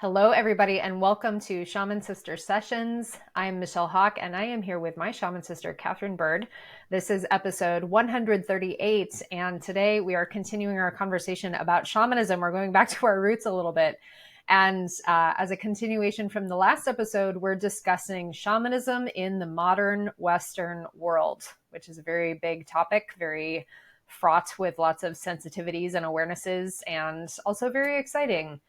Hello, everybody, and welcome to Shaman Sister Sessions. I'm Michelle Hawk, and I am here with my shaman sister, Katherine Bird. This is episode 138, and today we are continuing our conversation about shamanism. We're going back to our roots a little bit. And as a continuation from the last episode, we're discussing shamanism in the modern Western world, which is a very big topic, very fraught with lots of sensitivities and awarenesses, and also very exciting.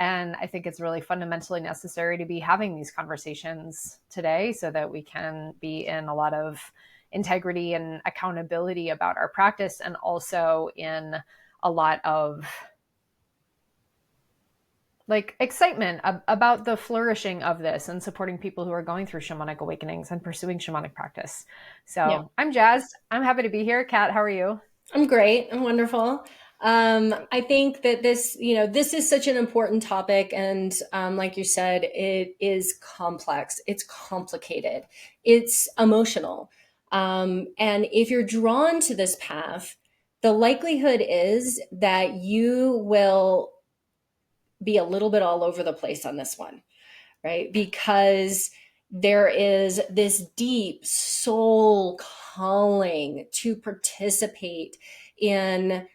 And I think it's really fundamentally necessary to be having these conversations today so that we can be in a lot of integrity and accountability about our practice, and also in a lot of excitement about the flourishing of this and supporting people who are going through shamanic awakenings and pursuing shamanic practice. Yeah, So I'm jazzed. I'm happy to be here. Kat, how are you? I'm great. I'm wonderful. I think that this is such an important topic. And like you said, it is complex. It's complicated. It's emotional. And if you're drawn to this path, the likelihood is that you will be a little bit all over the place on this one, right? Because there is this deep soul calling to participate in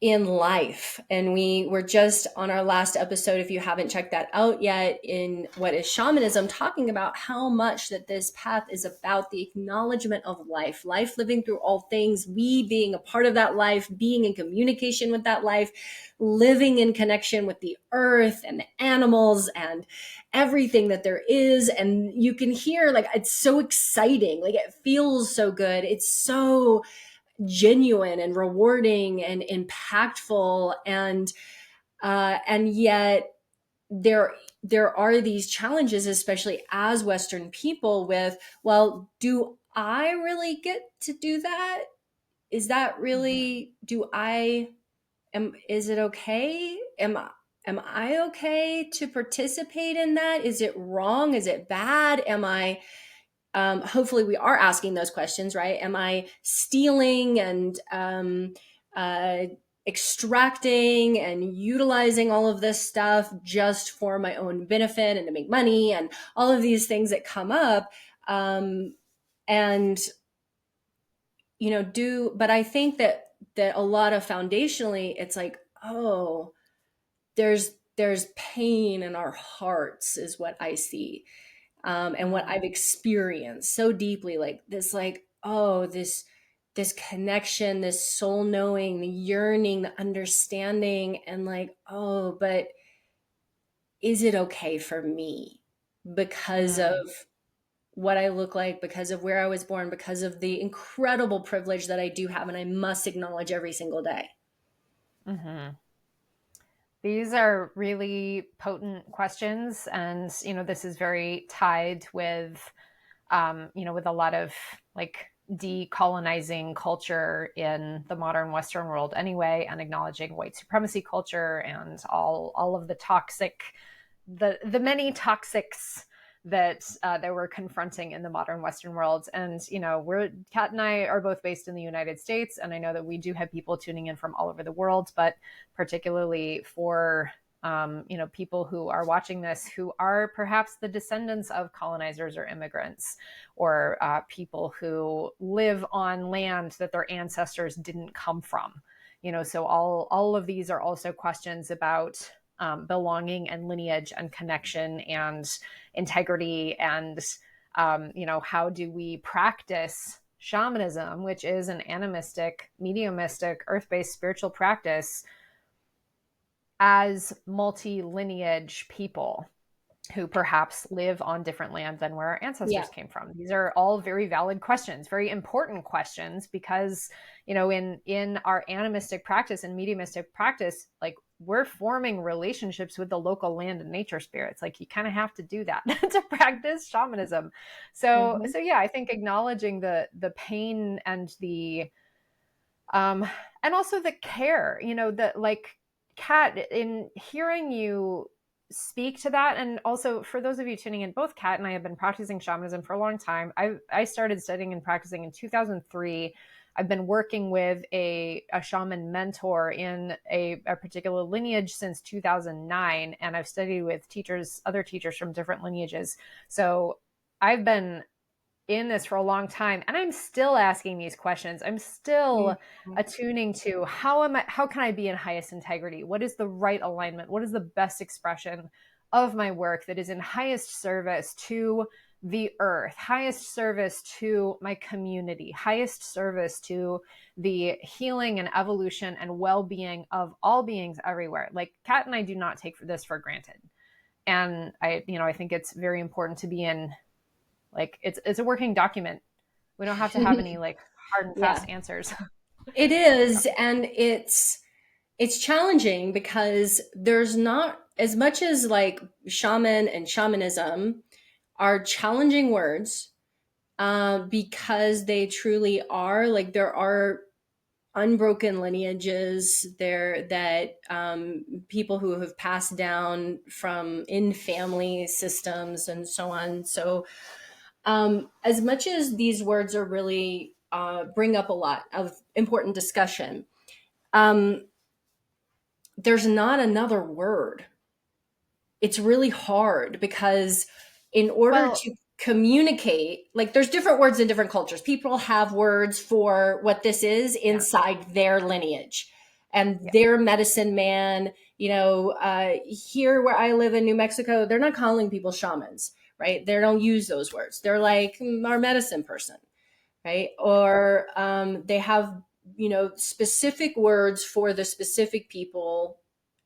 life. And we were just on our last episode, if you haven't checked that out yet, in What is Shamanism, talking about how much that this path is about the acknowledgement of life living through all things, we being a part of that life, being in communication with that life, living in connection with the earth and the animals and everything that there is. And you can hear, like, it's so exciting, like it feels so good, it's so genuine and rewarding and impactful, and yet there are these challenges, especially as Western people, with, well, do I really get to do that? Is that really, is it okay? Am I okay to participate in that? Is it wrong? Is it bad? Hopefully we are asking those questions, right? Am I stealing and uh, extracting and utilizing all of this stuff just for my own benefit and to make money, and all of these things that come up? And but I think that a lot of foundationally, it's like, oh, there's pain in our hearts, is what I see, and what I've experienced so deeply, like this, like, oh, this connection, this soul knowing, the yearning, the understanding, and like, oh, but is it okay for me because of Mm-hmm. what I look like, because of where I was born, because of the incredible privilege that I do have and I must acknowledge every single day. Mm-hmm. These are really potent questions. And, this is very tied with, with a lot of like decolonizing culture in the modern Western world anyway, and acknowledging white supremacy culture and all of the toxic, the many toxics that we're confronting in the modern Western world. And we're Kat and I are both based in the United States, and I know that we do have people tuning in from all over the world, but particularly for people who are watching this who are perhaps the descendants of colonizers or immigrants, or people who live on land that their ancestors didn't come from. So all of these are also questions about belonging and lineage and connection and integrity, and how do we practice shamanism, which is an animistic, mediumistic, earth-based spiritual practice, as multi-lineage people who perhaps live on different land than where our Yeah. ancestors came from. These are all very valid questions, very important questions, because in our animistic practice and mediumistic practice, like, we're forming relationships with the local land and nature spirits. Like, you kind of have to do that to practice shamanism. So Mhm. yeah, I think acknowledging the pain and the um and also the care, that, like, Kat, in hearing you speak to that. And also, for those of you tuning in, both Kat and I have been practicing shamanism for a long time. I started studying and practicing in 2003. I've been working with a shaman mentor in a particular lineage since 2009, and I've studied with other teachers from different lineages. So I've been in this for a long time, and I'm still asking these questions. I'm still Mhm. attuning to how can I be in highest integrity? What is the right alignment? What is the best expression of my work that is in highest service to the earth, highest service to my community, highest service to the healing and evolution and well-being of all beings everywhere. Like Kat and I do not take this for granted. And I think it's very important to be in, like, it's a working document. We don't have to have any like hard and Yeah, fast answers. it is. And it's challenging because there's not as much as like shaman and shamanism are challenging words, because they truly are. Like there are unbroken lineages there that, people who have passed down from in family systems and so on. So, as much as these words are really, bring up a lot of important discussion, um, there's not another word. It's really hard because in order Well, to communicate, like there's different words in different cultures. People have words for what this is yeah, inside their lineage and yeah. their medicine man. Here where I live in New Mexico, they're not calling people shamans, right? They don't use those words. They're like, our medicine person, right? Or, they have, specific words for the specific people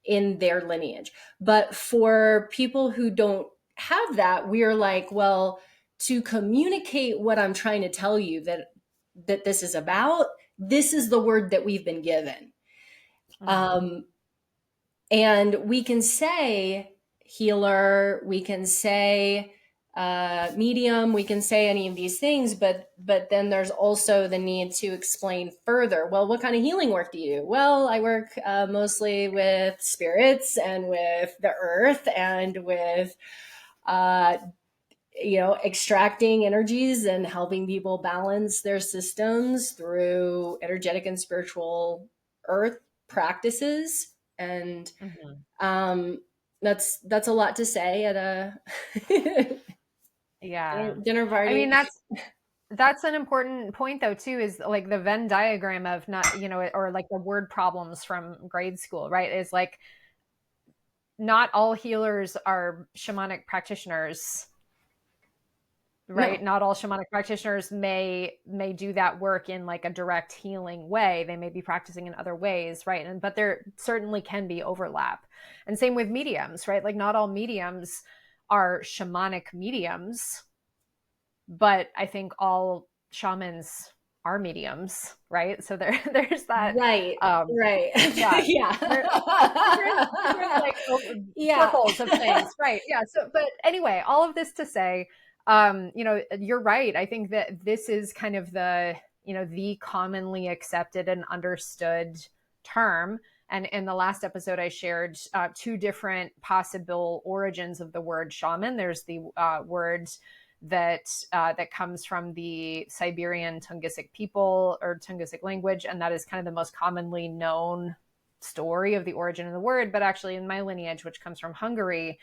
in their lineage. But for people who don't have that, we're like, well, to communicate what I'm trying to tell you that this is about, this is the word that we've been given. Mm-hmm. Um, and we can say healer, we can say, medium, we can say any of these things, but then there's also the need to explain further. Well, what kind of healing work do you do? Well, I work, mostly with spirits and with the earth and with, uh, extracting energies and helping people balance their systems through energetic and spiritual earth practices. And, Mm-hmm. um, that's a lot to say at a Yeah. dinner I mean, party. that's an important point though too, is like the Venn diagram of not, or like the word problems from grade school, right? Is like not all healers are shamanic practitioners, right? No, Not all shamanic practitioners may do that work in like a direct healing way. They may be practicing in other ways, right? And but there certainly can be overlap. And same with mediums, right? Like not all mediums are shamanic mediums, but I think all shamans are mediums, right? So there's that. right, um right. yeah, Yeah. there different like Yeah. circles of things, right? Yeah. So but anyway, all of this to say, you're right. I think that this is kind of the commonly accepted and understood term. And in the last episode I shared two different possible origins of the word shaman. There's the word that comes from the Siberian Tungusic people or Tungusic language, and that is kind of the most commonly known story of the origin of the word. But actually, in my lineage, which comes from Hungary,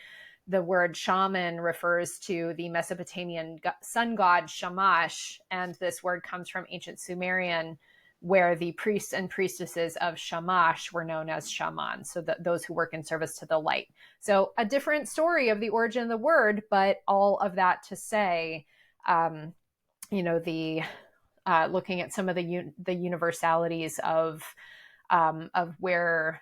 the word shaman refers to the Mesopotamian sun god Shamash, and this word comes from ancient Sumerian, where the priests and priestesses of Shamash were known as shaman, so those who work in service to the light. So a different story of the origin of the word, but all of that to say, um, the looking at some of the universalities of where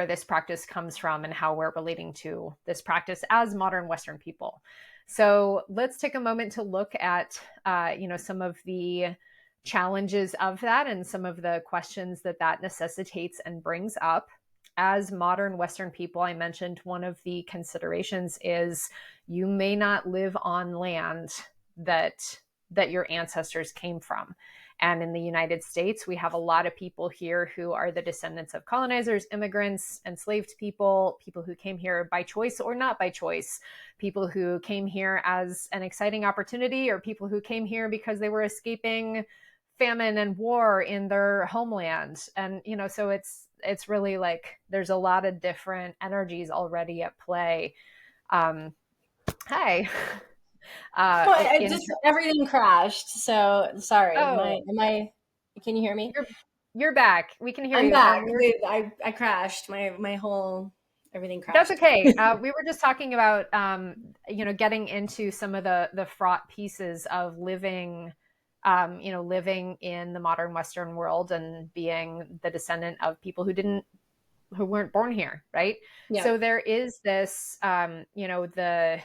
this practice comes from and how we're relating to this practice as modern Western people. So let's take a moment to look at some of the challenges of that and some of the questions that necessitates and brings up. As modern Western people, I mentioned one of the considerations is you may not live on land that your ancestors came from. And in the United States, we have a lot of people here who are the descendants of colonizers, immigrants, enslaved people, people who came here by choice or not by choice, people who came here as an exciting opportunity, or people who came here because they were escaping famine and war in their homeland. And, so it's really like there's a lot of different energies already at play. Hi. Well, In everything crashed. So sorry. Oh, Can you hear me? you're back. We can hear I'm you. back. I crashed. Everything That's crashed. okay. We were just talking about, getting into some of the fraught pieces of living, living in the modern Western world and being the descendant of people who weren't born here, right? Yeah. So there is this, the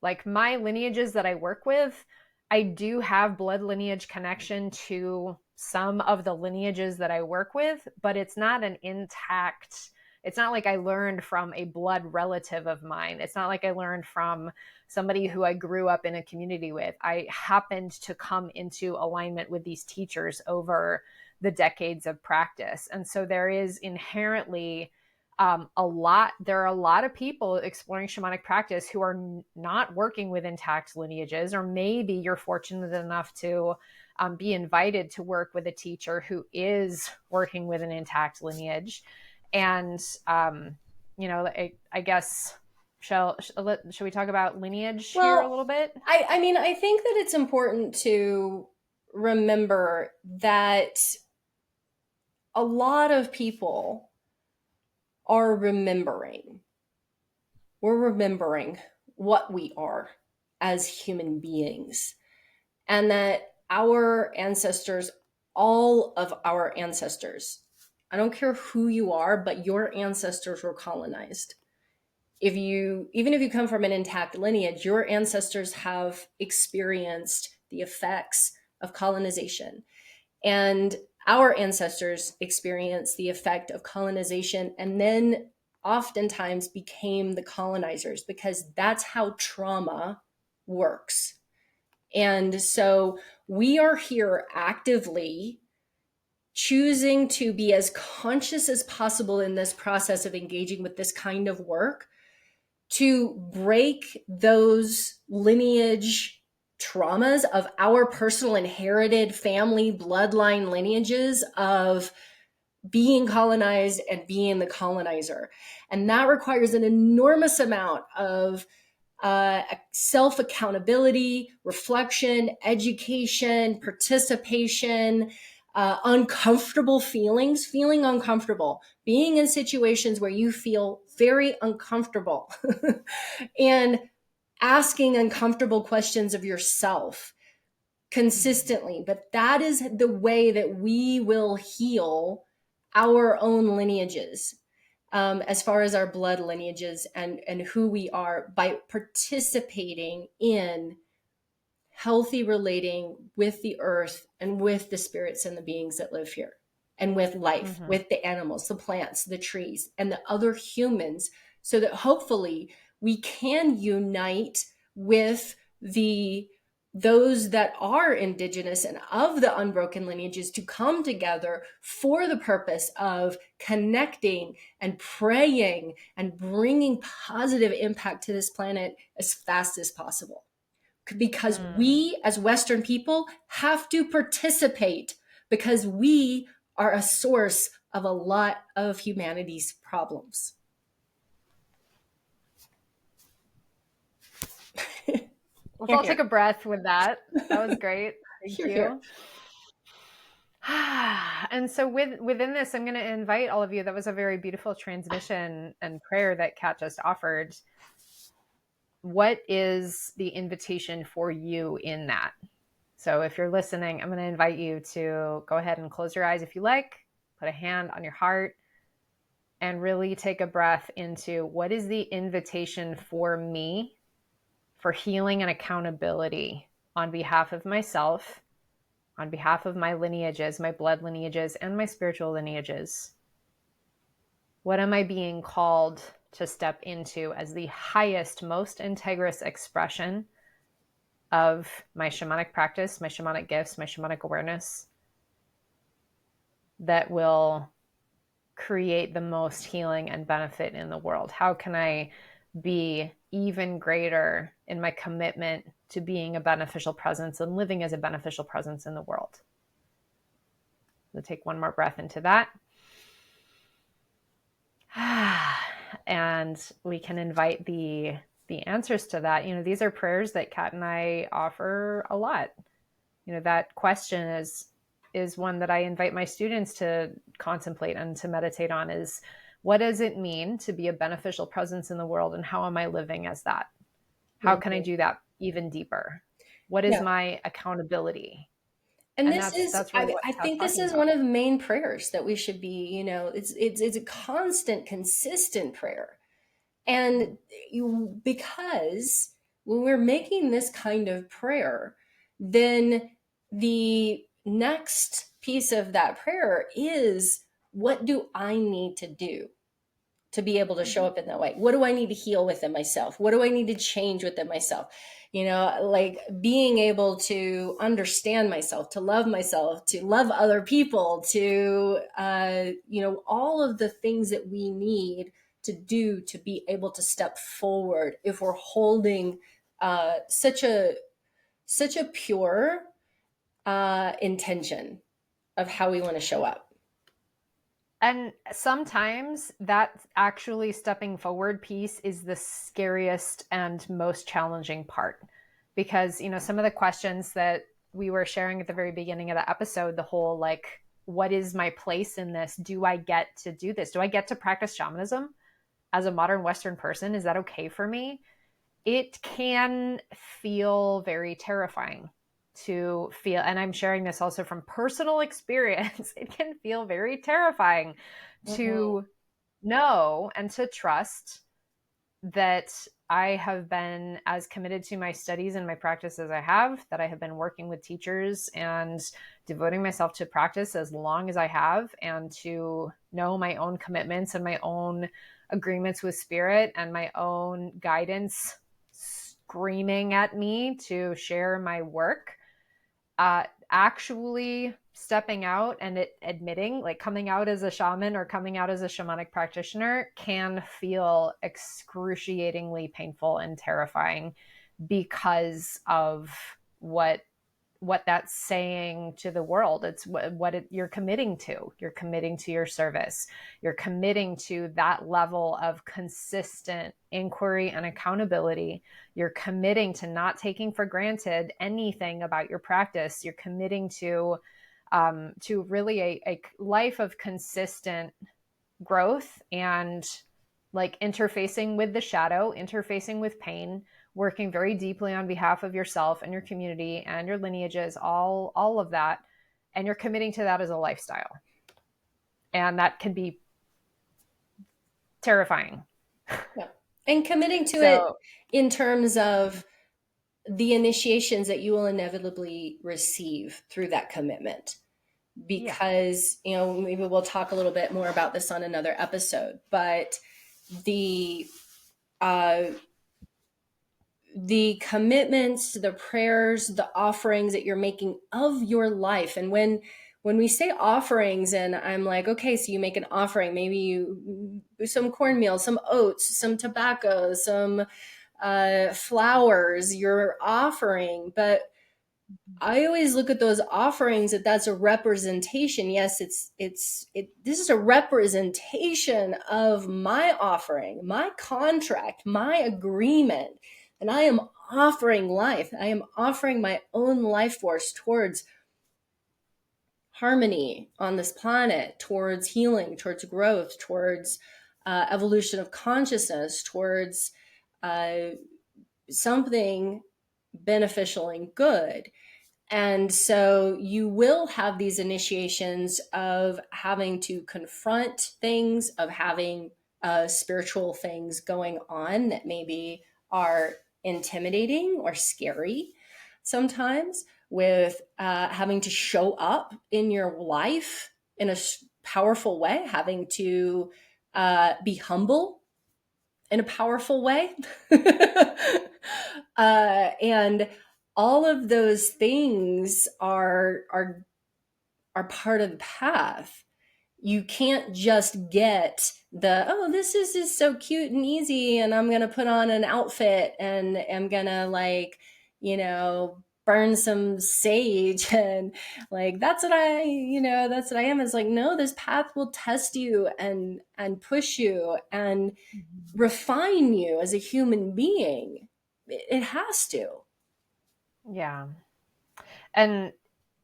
like my lineages that I work with, I do have blood lineage connection to some of the lineages that I work with, but it's not an intact. It's not like I learned from a blood relative of mine. It's not like I learned from somebody who I grew up in a community with. I happened to come into alignment with these teachers over the decades of practice. And so there is inherently there are a lot of people exploring shamanic practice who are not working with intact lineages, or maybe you're fortunate enough to be invited to work with a teacher who is working with an intact lineage. And, I guess, should we talk about lineage here a Well, little bit? I mean, I think that it's important to remember that a lot of people are remembering. We're remembering what we are as human beings, and that our ancestors, all of our ancestors, I don't care who you are, but your ancestors were colonized. Even if you come from an intact lineage, your ancestors have experienced the effects of colonization. And our ancestors experienced the effect of colonization and then oftentimes became the colonizers, because that's how trauma works. And so we are here actively choosing to be as conscious as possible in this process of engaging with this kind of work, to break those lineage traumas of our personal inherited family bloodline lineages of being colonized and being the colonizer. And that requires an enormous amount of self accountability, reflection, education, participation, uncomfortable feelings, feeling uncomfortable, being in situations where you feel very uncomfortable, and asking uncomfortable questions of yourself consistently. But that is the way that we will heal our own lineages, as far as our blood lineages and who we are, by participating in healthy relating with the earth and with the spirits and the beings that live here, and with life, Mm-hmm. with the animals, the plants, the trees, and the other humans, so that hopefully we can unite with those that are indigenous and of the unbroken lineages, to come together for the purpose of connecting and praying and bringing positive impact to this planet as fast as possible. Because we as Western people have to participate, because we are a source of a lot of humanity's problems. Let's all take a breath with that. That was great. Thank Here. you. And so within this, I'm going to invite all of you. That was a very beautiful transmission and prayer that Kat just offered. What is the invitation for you in that? So if you're listening, I'm going to invite you to go ahead and close your eyes if you like, put a hand on your heart, and really take a breath into what is the invitation for me for healing and accountability on behalf of myself, on behalf of my lineages, my blood lineages, and my spiritual lineages. What am I being called to step into as the highest, most integrous expression of my shamanic practice, my shamanic gifts, my shamanic awareness, that will create the most healing and benefit in the world? How can I be even greater in my commitment to being a beneficial presence and living as a beneficial presence in the world? So take one more breath into that. And we can invite the answers to that. These are prayers that Kat and I offer a lot. That question is one that I invite my students to contemplate and to meditate on, is what does it mean to be a beneficial presence in the world, and how am I living as that? How can I Mhm. do that even deeper? What is Yeah. my accountability? And And this is, that's really what I Kat's think this talking is about. one of the main prayers that we should be, it's a constant, consistent prayer. And because when we're making this kind of prayer, then the next piece of that prayer is, what do I need to do to be able to show Mhm. up in that way? What do I need to heal within myself? What do I need to change within myself? Like being able to understand myself, to love other people, to, all of the things that we need to do to be able to step forward if we're holding such a pure intention of how we want to show up. And sometimes that actually stepping forward piece is the scariest and most challenging part, because some of the questions that we were sharing at the very beginning of the episode, the whole like, what is my place in this? Do I get to do this? Do I get to practice shamanism as a modern Western person? Is that okay for me? It can feel very terrifying to feel, and I'm sharing this also from personal experience. It can feel very terrifying Mhm. to know and to trust that I have been as committed to my studies and my practice as I have, that I have been working with teachers and devoting myself to practice as long as I have, and to know my own commitments and my own agreements with spirit and my own guidance screaming at me to share my work. Actually stepping out and admitting, like coming out as a shaman or coming out as a shamanic practitioner, can feel excruciatingly painful and terrifying because of what what that's saying to the world. It's you're committing to. You're committing to your service. You're committing to that level of consistent inquiry and accountability. You're committing to not taking for granted anything about your practice. You're committing to really a life of consistent growth and like interfacing with the shadow, interfacing with pain, working very deeply on behalf of yourself and your community and your lineages, all of that. And you're committing to that as a lifestyle. And that can be terrifying. Yeah. And committing to it So, in terms of the initiations that you will inevitably receive through that commitment. yeah. Because, maybe we'll talk a little bit more about this on another episode, but the uh, the commitments, the prayers, the offerings that you're making of your life. And when we say offerings, and I'm like, okay, so you make an offering, maybe you some cornmeal, some oats, some tobacco, some flowers, you're offering. But I always look at those offerings that's a representation. Yes, this is a representation of my offering, my contract, my agreement. And I am offering life. I am offering my own life force towards harmony on this planet, towards healing, towards growth, towards evolution of consciousness, towards uh, something beneficial and good. And so you will have these initiations of having to confront things, of having spiritual things going on that maybe are intimidating or scary sometimes, with having to show up in your life in a powerful way, having to be humble in a powerful way. And all of those things are part of the path. You can't just get this is so cute and easy, and I'm gonna put on an outfit and I'm gonna, like, burn some sage and like that's what I, that's what I am. It's like, no, this path will test you and push you and Mhm. refine you as a human being. It has to. Yeah. And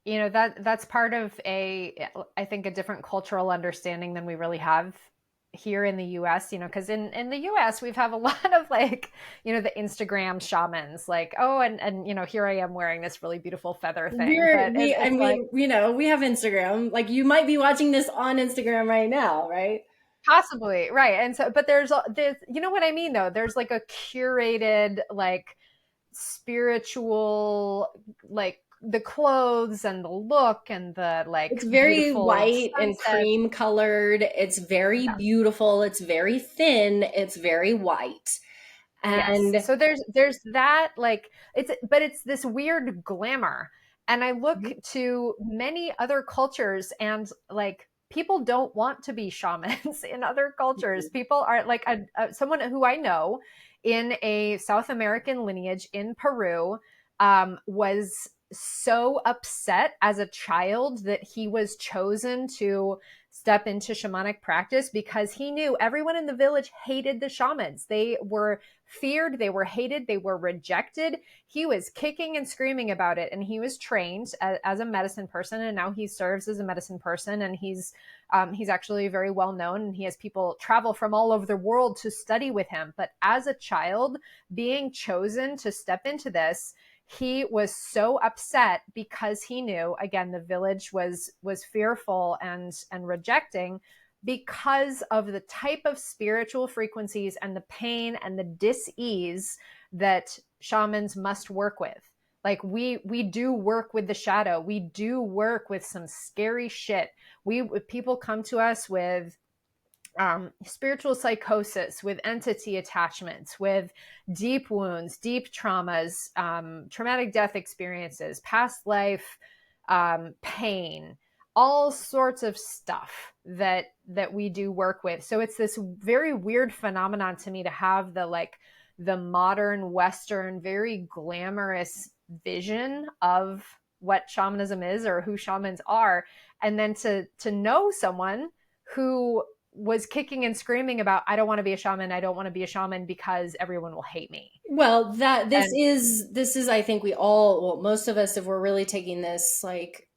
that's part of I think a different cultural understanding than we really have here in the US, because in the US we've have a lot of like, the Instagram shamans, like, oh, and here I am wearing this really beautiful feather thing. We're But we it's and like we you know we have Instagram. Like you might be watching this on Instagram right now, right? possibly, right. And so, but there's, you know what I mean though? There's like a curated, like, spiritual, like, the clothes and the look and the like It's very beautiful white and sunset. cream colored. It's very Yeah. beautiful. It's very thin. It's very white. Yes. And So there's that, like, it's this weird glamour. And I look to many other cultures, and like, people don't want to be shamans in other cultures. People are like, someone who I know in a South American lineage in Peru, was so upset as a child that he was chosen to step into shamanic practice because he knew everyone in the village hated the shamans. They were feared, they were hated, they were rejected. He was kicking and screaming about it, and he was trained as a medicine person, and now he serves as a medicine person, and he's actually very well known, and he has people travel from all over the world to study with him. But as a child, being chosen to step into this, he was so upset because he knew, again, the village was fearful and rejecting, because of the type of spiritual frequencies and the pain and the dis-ease that shamans must work with. Like, we do work with the shadow, we do work with some scary shit. We People come to us with spiritual psychosis, with entity attachments, with deep wounds, deep traumas, traumatic death experiences, past life, pain, all sorts of stuff that we do work with. So it's this very weird phenomenon to me to have the modern Western, very glamorous vision of what shamanism is or who shamans are, and then to know someone who was kicking and screaming about, I don't want to be a shaman, I don't want to be a shaman because everyone will hate me. well, that And this is I think we all, well, most of us, if we're really taking this like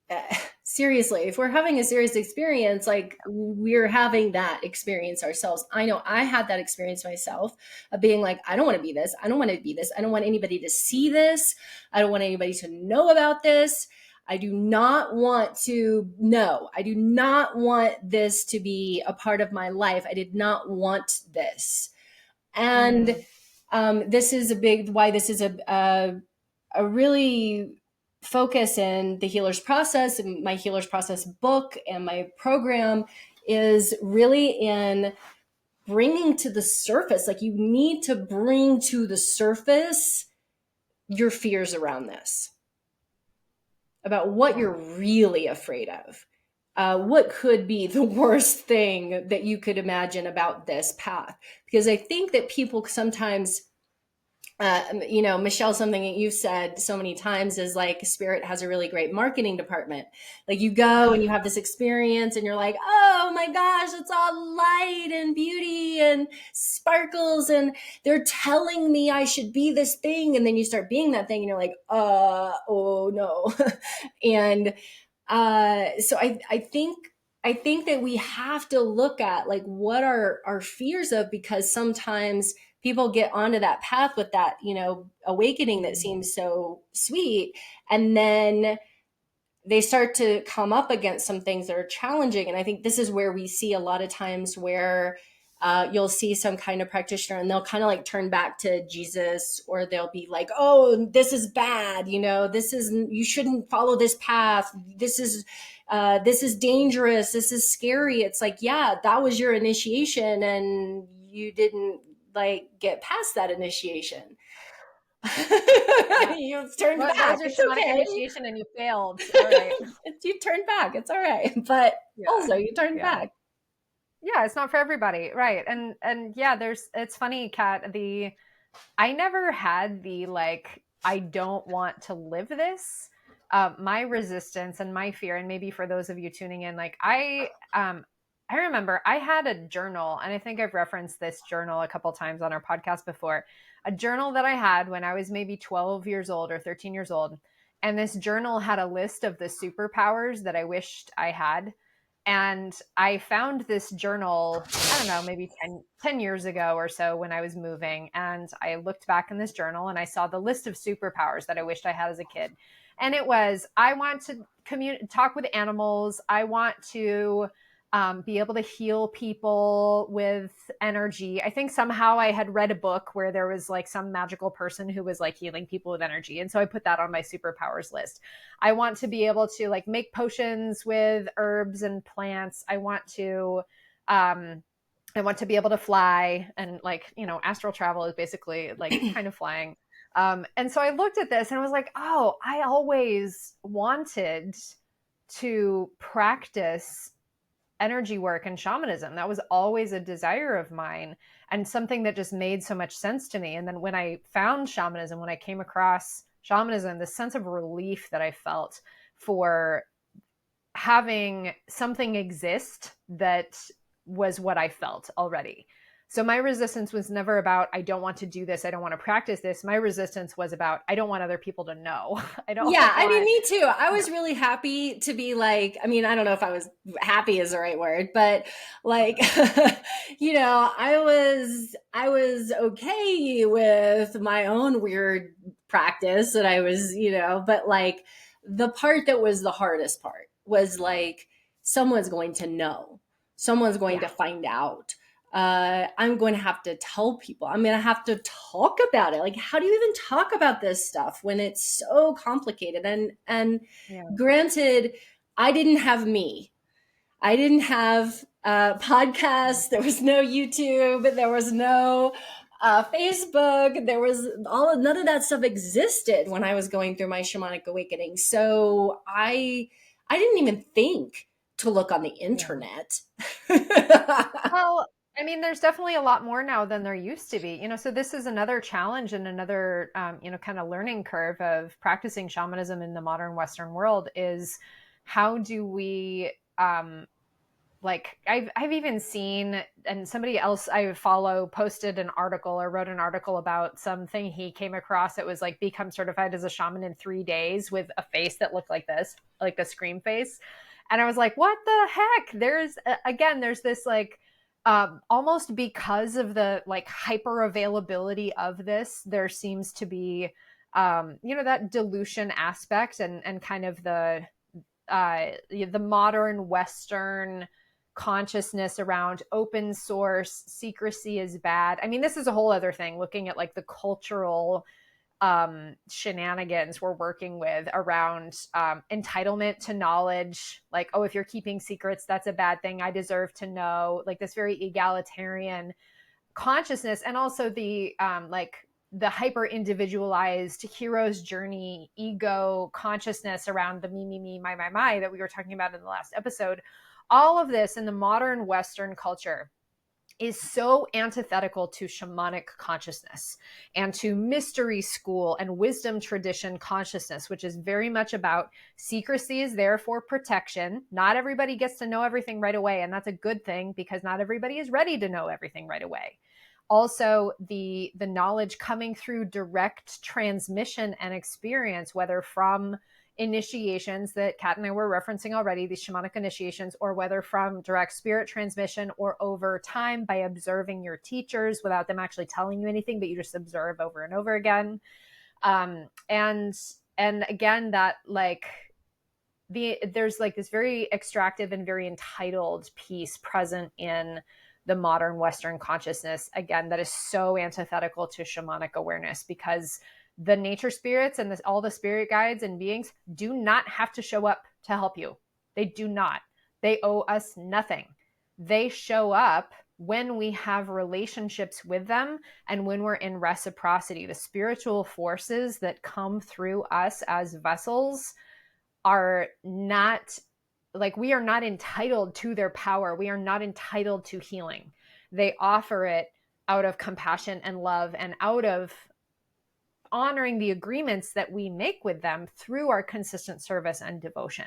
seriously, if we're having a serious experience, like we're having that experience ourselves. I know I had that experience myself of being like, I don't want to be this. I don't want to be this. I don't want anybody to see this. I don't want anybody to know about this. I do not want to know. I do not want this to be a part of my life. I did not want this. And mm, this is a big why this is a really focus in the healer's process and my healer's process book and my program is really in bringing to the surface, like you need to bring to the surface your fears around this, about what yeah. you're really afraid of. What could be the worst thing that you could imagine about this path? Because I think that people sometimes, Michelle, something that you've said so many times is like Spirit has a really great marketing department. Like you go and you have this experience and you're like, oh my gosh, it's all light and beauty and sparkles. And they're telling me I should be this thing. And then you start being that thing and you're like, oh no. And so I think that we have to look at like what are our fears of, because sometimes people get onto that path with that, awakening that Mm, seems so sweet, and then they start to come up against some things that are challenging. And I think this is where we see a lot of times where you'll see some kind of practitioner and they'll kind of like turn back to Jesus, or they'll be like, oh, this is bad. This is, you shouldn't follow this path. This is dangerous. This is scary. It's like, yeah, that was your initiation and you didn't like get past that initiation. yeah. You've turned Well, that back. was your It's shamanic okay. initiation and you failed. All right. You turned back. It's all right. But Yeah. also, you turned Yeah. back. Yeah, it's not for everybody. Right. And yeah, it's funny, Kat, I never had the like I don't want to live this. My resistance and my fear, and maybe for those of you tuning in, like I remember I had a journal, and I think I've referenced this journal a couple times on our podcast before. A journal that I had when I was maybe 12 years old or 13 years old. And this journal had a list of the superpowers that I wished I had. And I found this journal, I don't know, maybe 10 years ago or so when I was moving. And I looked back in this journal and I saw the list of superpowers that I wished I had as a kid. And it was, I want to talk with animals. I want to be able to heal people with energy. I think somehow I had read a book where there was like some magical person who was like healing people with energy. And so I put that on my superpowers list. I want to be able to like make potions with herbs and plants. I want to be able to fly, and like, astral travel is basically like kind of flying. And so I looked at this and I was like, oh, I always wanted to practice energy work and shamanism. That was always a desire of mine and something that just made so much sense to me. And then when I found shamanism, when I came across shamanism, the sense of relief that I felt for having something exist that was what I felt already. So my resistance was never about, I don't want to do this, I don't want to practice this. My resistance was about, I don't want other people to know. I don't Yeah, I mean, want, me too. I was really happy to be like, I mean, I don't know if I was happy is the right word, but like, I was okay with my own weird practice that I was, but like the part that was the hardest part was like, someone's going to know, someone's going yeah, to find out. I'm going to have to tell people. I'm going to have to talk about it. Like, how do you even talk about this stuff when it's so complicated? And yeah, granted, I didn't have me. I didn't have podcasts. There was no YouTube. There was no Facebook. There was none of that stuff existed when I was going through my shamanic awakening. So I didn't even think to look on the yeah. internet. Well, I mean, there's definitely a lot more now than there used to be. So this is another challenge and another, kind of learning curve of practicing shamanism in the modern Western world is how do we, like, I've even seen, and somebody else I follow posted an article or wrote an article about something he came across. It was like, become certified as a shaman in 3 days with a face that looked like this, like a scream face. And I was like, what the heck? There's this like, almost because of the like hyper availability of this, there seems to be, that dilution aspect and kind of the modern Western consciousness around open source secrecy is bad. I mean, this is a whole other thing, looking at like the cultural shenanigans we're working with around entitlement to knowledge, like, oh, if you're keeping secrets, that's a bad thing, I deserve to know, like this very egalitarian consciousness. And also the like the hyper individualized hero's journey ego consciousness around the me my that we were talking about in the last episode. All of this in the modern Western culture is so antithetical to shamanic consciousness and to mystery school and wisdom tradition consciousness, which is very much about secrecy is there for protection. Not everybody gets to know everything right away, and that's a good thing because not everybody is ready to know everything right away. Also, the knowledge coming through direct transmission and experience, whether from initiations that Kat and I were referencing already, these shamanic initiations, or whether from direct spirit transmission or over time by observing your teachers without them actually telling you anything, but you just observe over and over again. And again, that like there's like this very extractive and very entitled piece present in the modern Western consciousness, again, that is so antithetical to shamanic awareness, because the nature spirits and all the spirit guides and beings do not have to show up to help you. They do not. They owe us nothing. They show up when we have relationships with them and when we're in reciprocity. The spiritual forces that come through us as vessels are not, like, we are not entitled to their power. We are not entitled to healing. They offer it out of compassion and love and out of honoring the agreements that we make with them through our consistent service and devotion.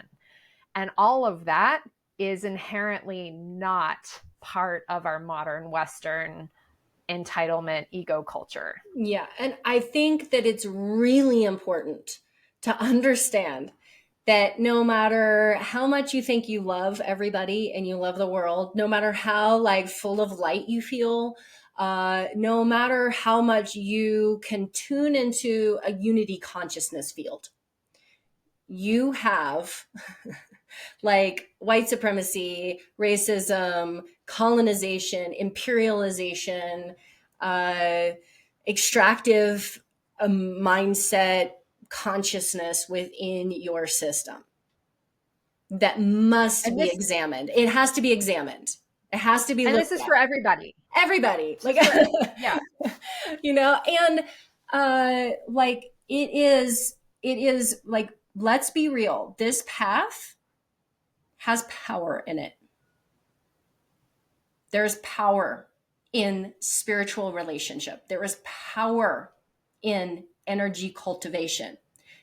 And all of that is inherently not part of our modern Western entitlement ego culture. Yeah. And I think that it's really important to understand that no matter how much you think you love everybody and you love the world, no matter how like full of light you feel, no matter how much you can tune into a unity consciousness field, you have like white supremacy, racism, colonization, imperialization, uh, extractive mindset, consciousness within your system that must And be this examined. It has to be examined. It has to be and this looked is at. for everybody. Everybody, like, Yeah. you know, and like it is like, let's be real. This path has power in it. There's power in spiritual relationship. There is power in energy cultivation.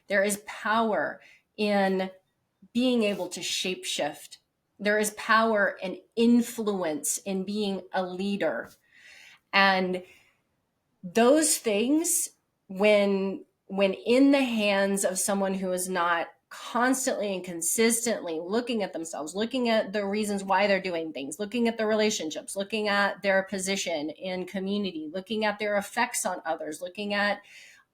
There is power in being able to shapeshift. There is power and influence in being a leader. And those things, when in the hands of someone who is not constantly and consistently looking at themselves, looking at the reasons why they're doing things, looking at the relationships, looking at their position in community, looking at their effects on others, looking at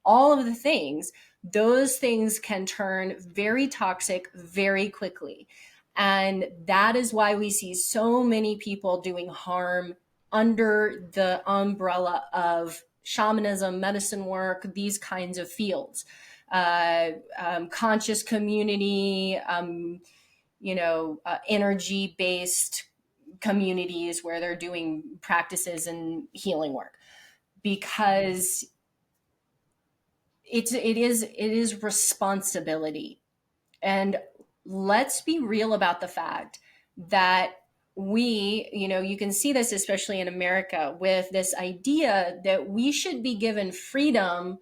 all of the things, those things can turn very toxic very quickly. And that is why we see so many people doing harm under the umbrella of shamanism, medicine work, these kinds of fields. Conscious community, energy based communities where they're doing practices and healing work, because it is responsibility. And let's be real about the fact that you can see this especially in America with this idea that we should be given freedom,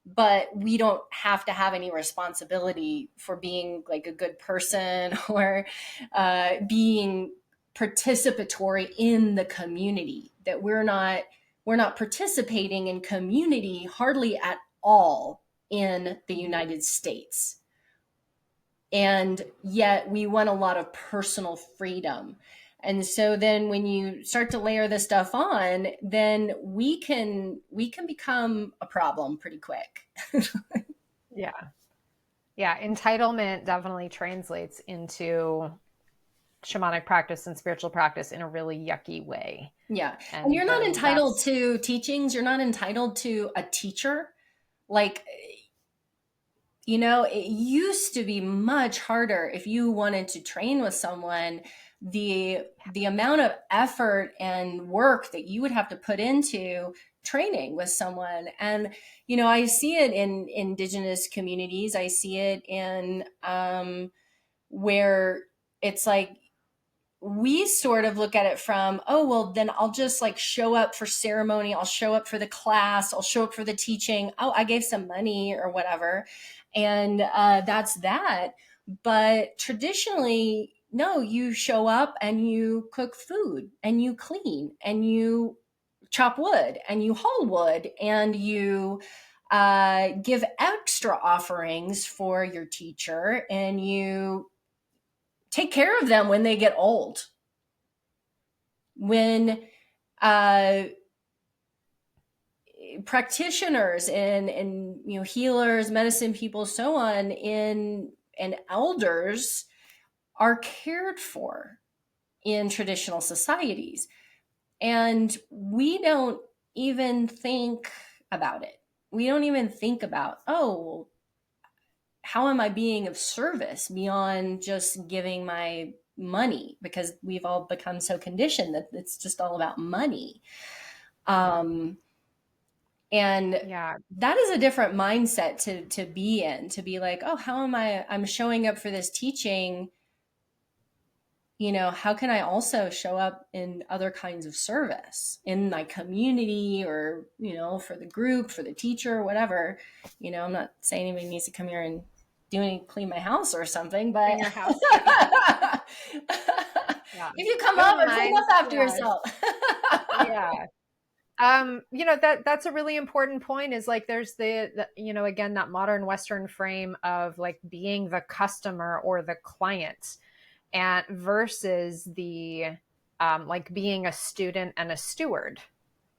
but we don't have to have any responsibility for being like a good person or being participatory in the community, that we're not participating in community hardly at all in the United States. And yet we want a lot of personal freedom. And so then when you start to layer this stuff on, then we can become a problem pretty quick. Yeah. Yeah. Entitlement definitely translates into shamanic practice and spiritual practice in a really yucky way. Yeah. And And you're not entitled that's, to teachings, you're not entitled to a teacher. Like, it used to be much harder if you wanted to train with someone. The amount of effort and work that you would have to put into training with someone. And I see it in indigenous communities. I see it in where it's like we sort of look at it from, oh, well, then I'll just like show up for ceremony, I'll show up for the class, I'll show up for the teaching, oh, I gave some money or whatever, and that's that. But traditionally, no, you show up and you cook food and you clean and you chop wood and you haul wood and you give extra offerings for your teacher, and you take care of them when they get old. When uh, practitioners and healers, medicine people, so on, and elders are cared for in traditional societies, and we don't even think about it. We don't even think about, oh, how am I being of service beyond just giving my money, because we've all become so conditioned that it's just all about money. Um, and yeah. that is a different mindset to be in, to be like, oh, how am I'm showing up for this teaching, how can I also show up in other kinds of service in my community, or, for the group, for the teacher, whatever. I'm not saying anybody needs to come here and clean my house or something, but In your house. Yeah. if you come I don't over, clean mind. up after Yeah. yourself. Yeah. That's a really important point, is like there's again, that modern Western frame of like being the customer or the client, and versus the like being a student and a steward.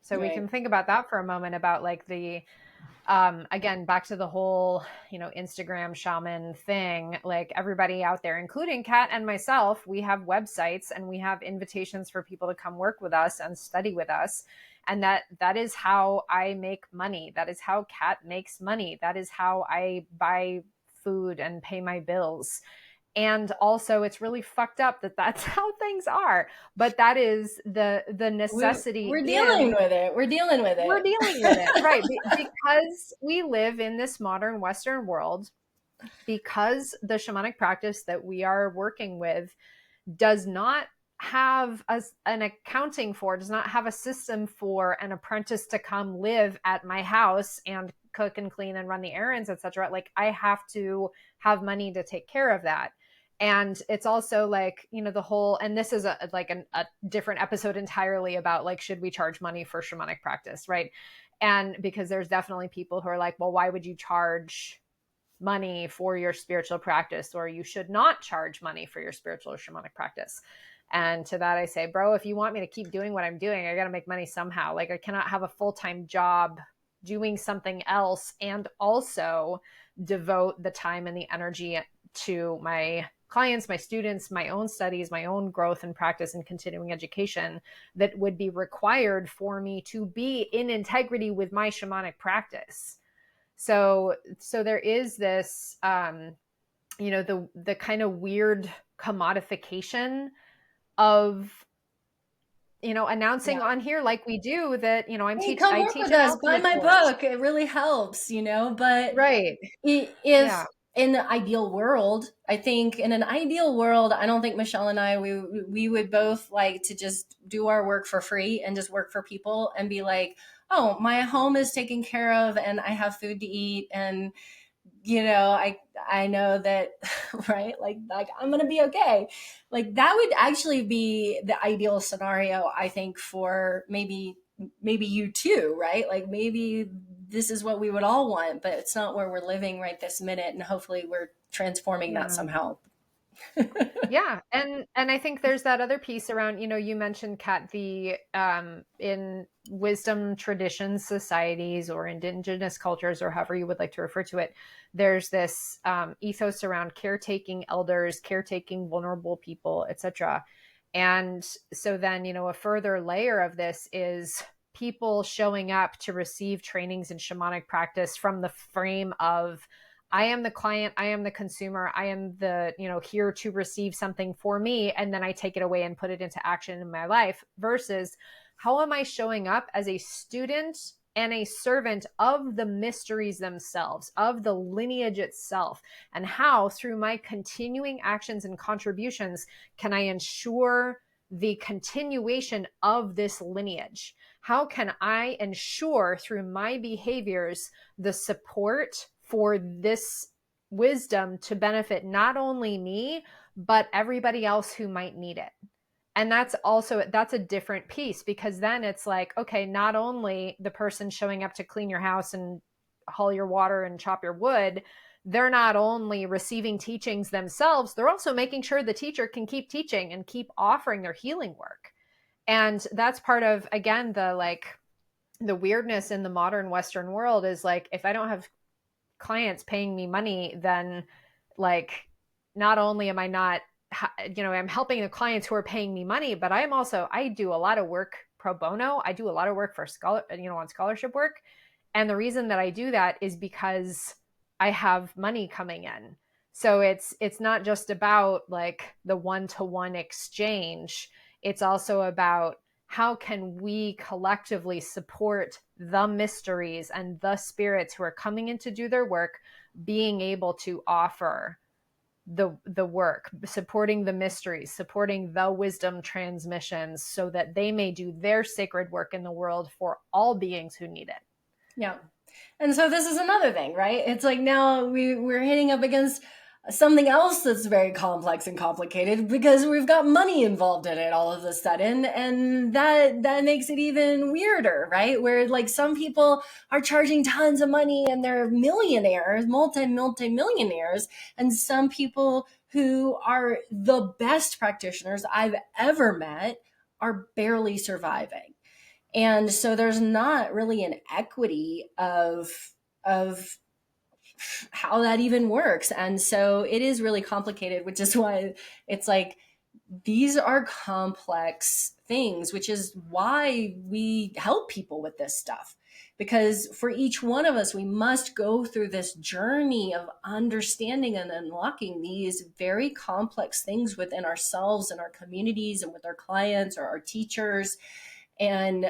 So we Right. can think about that for a moment, about like the again, back to the whole Instagram shaman thing. Like everybody out there, including Kat and myself, we have websites and we have invitations for people to come work with us and study with us, and that is how I make money. That is how Kat makes money. That is how I buy food and pay my bills. And also, it's really fucked up that that's how things are, but that is the necessity. We're dealing In with it. We're dealing with We're it. dealing with it, right? Because we live in this modern Western world, because the shamanic practice that we are working with does not have an accounting for, does not have a system for an apprentice to come live at my house and cook and clean and run the errands, etc. Like I have to have money to take care of that. And it's also like, the whole, and this is a different episode entirely about like, should we charge money for shamanic practice, right? And because there's definitely people who are like, well, why would you charge money for your spiritual practice, or you should not charge money for your spiritual or shamanic practice? And to that I say, bro, if you want me to keep doing what I'm doing, I got to make money somehow. Like I cannot have a full-time job doing something else and also devote the time and the energy to my clients, my students, my own studies, my own growth and practice and continuing education that would be required for me to be in integrity with my shamanic practice. So there is this the kind of weird commodification of announcing Yeah. on here, like we do, that Hey, come I work teach with an us. Buy alchemy my course. book. It really helps, But Right. if Yeah. in the ideal world, I think in an ideal world, I don't think Michelle and I, we would both like to just do our work for free and just work for people and be like, oh, my home is taken care of and I have food to eat, and I know that, right, like I'm gonna be okay. Like that would actually be the ideal scenario, I think, for maybe you too, right? Like maybe this is what we would all want, but it's not where we're living right this minute, and hopefully we're transforming that Yeah. somehow. Yeah, and I think there's that other piece around, you mentioned, Kat, the in wisdom traditions, societies, or indigenous cultures, or however you would like to refer to it, there's this ethos around caretaking elders, caretaking vulnerable people, etc. And so then, a further layer of this is people showing up to receive trainings in shamanic practice from the frame of, I am the client, I am the consumer, I am the, here to receive something for me, and then I take it away and put it into action in my life, versus how am I showing up as a student and a servant of the mysteries themselves, of the lineage itself, and how through my continuing actions and contributions can I ensure the continuation of this lineage? How can I ensure through my behaviors the support for this wisdom to benefit not only me, but everybody else who might need it? And that's a different piece, because then it's like, okay, not only the person showing up to clean your house and haul your water and chop your wood, they're not only receiving teachings themselves, they're also making sure the teacher can keep teaching and keep offering their healing work. And that's part of, again, the weirdness in the modern Western world, is like, if I don't have clients paying me money, then like, not only am I not, I'm helping the clients who are paying me money, but I do a lot of work pro bono. I do a lot of work for on scholarship work. And the reason that I do that is because I have money coming in. So it's not just about like the one-to-one exchange. It's also about, how can we collectively support the mysteries and the spirits who are coming in to do their work, being able to offer the work, supporting the mysteries, supporting the wisdom transmissions, so that they may do their sacred work in the world for all beings who need it. Yeah. And so this is another thing, right? It's like now we're hitting up against something else that's very complex and complicated because we've got money involved in it all of a sudden, and that makes it even weirder, right? Where like some people are charging tons of money and they're millionaires, multi millionaires, and some people who are the best practitioners I've ever met are barely surviving. And so there's not really an equity of how that even works. And so it is really complicated, which is why it's like these are complex things, which is why we help people with this stuff. Because for each one of us, we must go through this journey of understanding and unlocking these very complex things within ourselves and our communities and with our clients or our teachers, and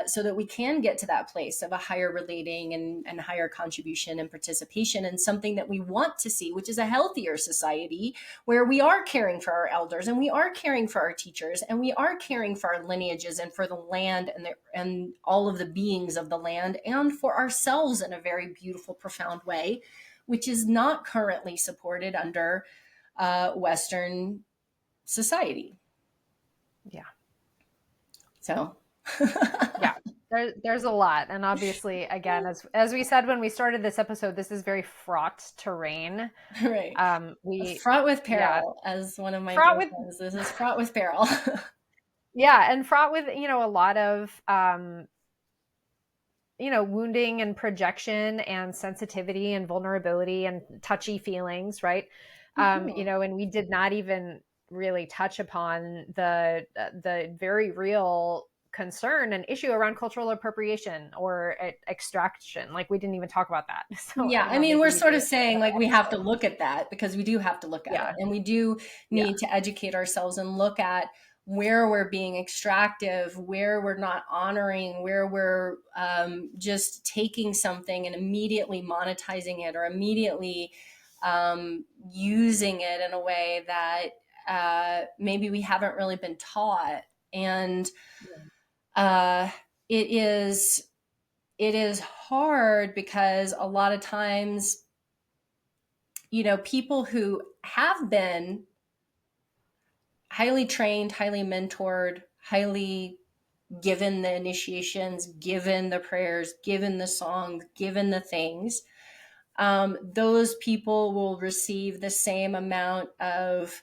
so that we can get to that place of a higher relating and higher contribution and participation, and something that we want to see, which is a healthier society where we are caring for our elders and we are caring for our teachers and we are caring for our lineages and for the land and all of the beings of the land, and for ourselves in a very beautiful, profound way, which is not currently supported under Western society. Yeah. So Yeah. There's a lot. And obviously, again, as we said when we started this episode, this is very fraught terrain. right. We Fraught with Yeah, peril, as one of my fraught dear with friends. This is fraught with peril. yeah, and fraught with, a lot of wounding and projection and sensitivity and vulnerability and touchy feelings, right? And we did not even really touch upon the very real concern and issue around cultural appropriation or extraction. Like, we didn't even talk about that. So I Yeah, don't I know, mean, maybe we're we sort do of saying like another we have to episode. look at that because we do have to look at it. Yeah. And we do Yeah. need to educate ourselves and look at where we're being extractive, where we're not honoring, where we're just taking something and immediately monetizing it or immediately using it in a way that maybe we haven't really been taught. And uh, it is it is hard because a lot of times, people who have been highly trained, highly mentored, highly given the initiations, given the prayers, given the songs, given the things, those people will receive the same amount of,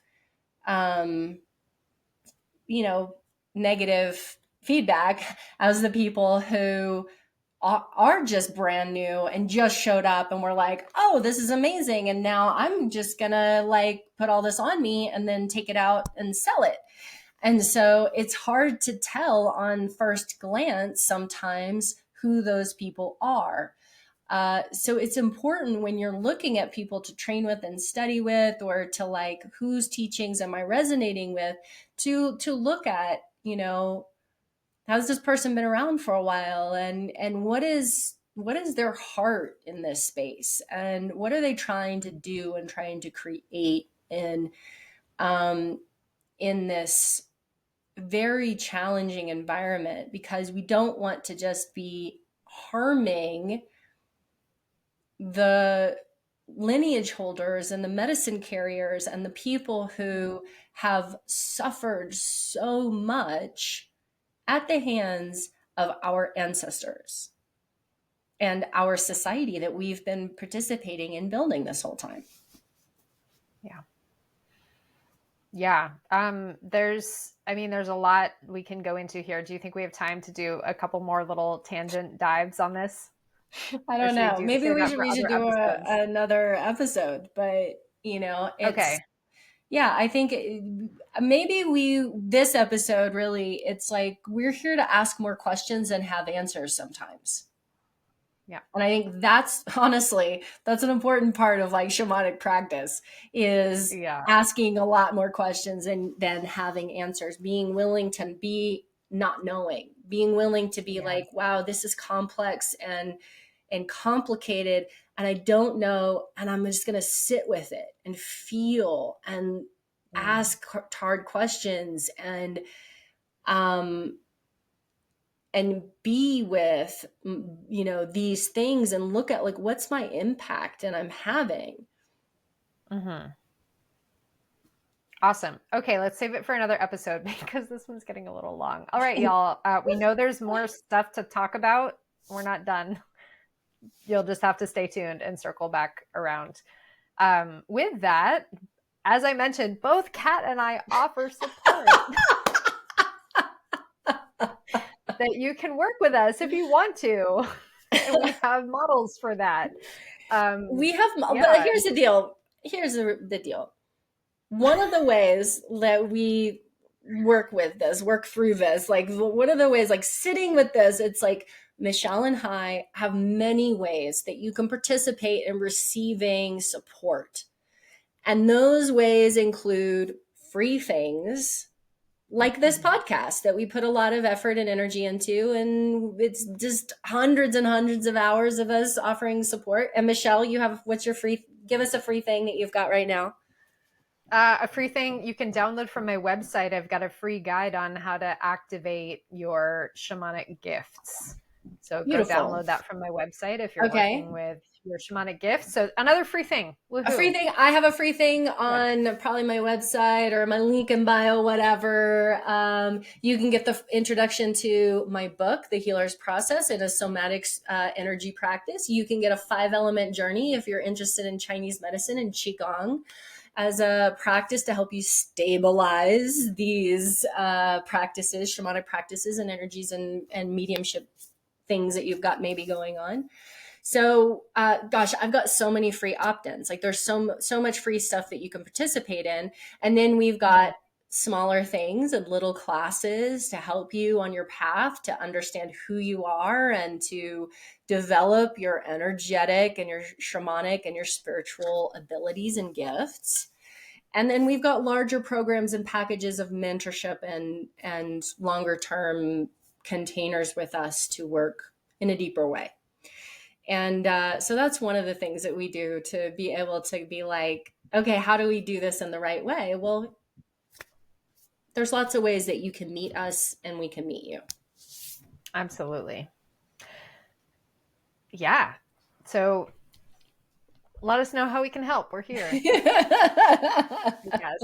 um, negative feedback as the people who are just brand new and just showed up and we're like, oh, this is amazing. And now I'm just gonna like put all this on me and then take it out and sell it. And so it's hard to tell on first glance sometimes who those people are. So it's important when you're looking at people to train with and study with, or to like whose teachings am I resonating with, to look at, has this person been around for a while, and what is their heart in this space, and what are they trying to do and trying to create um, in this very challenging environment, because we don't want to just be harming the lineage holders and the medicine carriers and the people who have suffered so much at the hands of our ancestors and our society that we've been participating in building this whole time. Yeah. Yeah. There's a lot we can go into here. Do you think we have time to do a couple more little tangent dives on this? I Or don't know. Maybe save we that should for we should other do episodes? another episode, but Okay. it's yeah, I think maybe this episode really, it's like we're here to ask more questions and have answers sometimes. Yeah. And I think that's honestly, that's an important part of like shamanic practice, is Yeah. asking a lot more questions and then having answers, being willing to be not knowing, being willing to be Yeah. like, wow, this is complex and complicated, and I don't know, and I'm just going to sit with it and feel and ask hard questions um and be with, you know, these things and look at like, what's my impact and I'm having. Awesome. Okay, let's save it for another episode because this one's getting a little long. All right, y'all. We know there's more stuff to talk about. We're not done. You'll just have to stay tuned and circle back around. With that, as I mentioned, both Kat and I offer support. That you can work with us if you want to. And we have models for that. We have, but here's the deal. Here's the deal. One of the ways that we work through this, like one of the ways, like sitting with this, it's like Michelle and I have many ways that you can participate in receiving support. And those ways include free things like this podcast that we put a lot of effort and energy into. And it's just hundreds and hundreds of hours of us offering support. And Michelle, give us a free thing that you've got right now. A free thing you can download from my website. I've got a free guide on how to activate your shamanic gifts. So Beautiful. Go download that from my website if you're working with your shamanic gifts. So another free thing. Woo-hoo. A free thing. I have a free thing on probably my website or my link in bio, whatever. You can get the introduction to my book, The Healer's Process, in a somatic energy practice. You can get a 5-element journey if you're interested in Chinese medicine and Qigong as a practice to help you stabilize these practices, shamanic practices and energies and mediumship things that you've got maybe going on. So, gosh, I've got so many free opt-ins. Like there's so much free stuff that you can participate in. And then we've got smaller things and little classes to help you on your path to understand who you are and to develop your energetic and your shamanic and your spiritual abilities and gifts. And then we've got larger programs and packages of mentorship and longer term containers with us to work in a deeper way. And so that's one of the things that we do to be able to be like, okay, how do we do this in the right way? Well, there's lots of ways that you can meet us and we can meet you. Absolutely. Yeah. So let us know how we can help. We're here. Yes.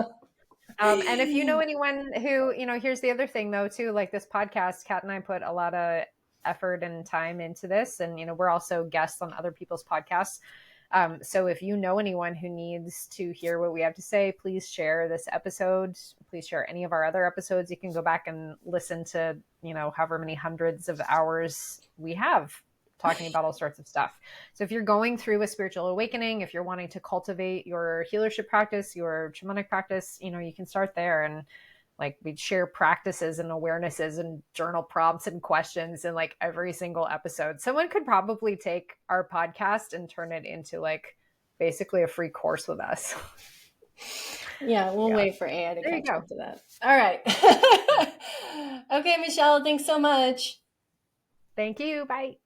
And if you know anyone who, here's the other thing though, too, like this podcast, Kat and I put a lot of effort and time into this. And, we're also guests on other people's podcasts. So if you know anyone who needs to hear what we have to say, please share this episode. Please share any of our other episodes. You can go back and listen to, however many hundreds of hours we have talking about all sorts of stuff. So if you're going through a spiritual awakening, if you're wanting to cultivate your healership practice, your shamanic practice, you can start there. And like we'd share practices and awarenesses and journal prompts and questions in like every single episode. Someone could probably take our podcast and turn it into like basically a free course with us. Yeah, we'll wait for AI to catch up to that. All right. Okay, Michelle, thanks so much. Thank you. Bye.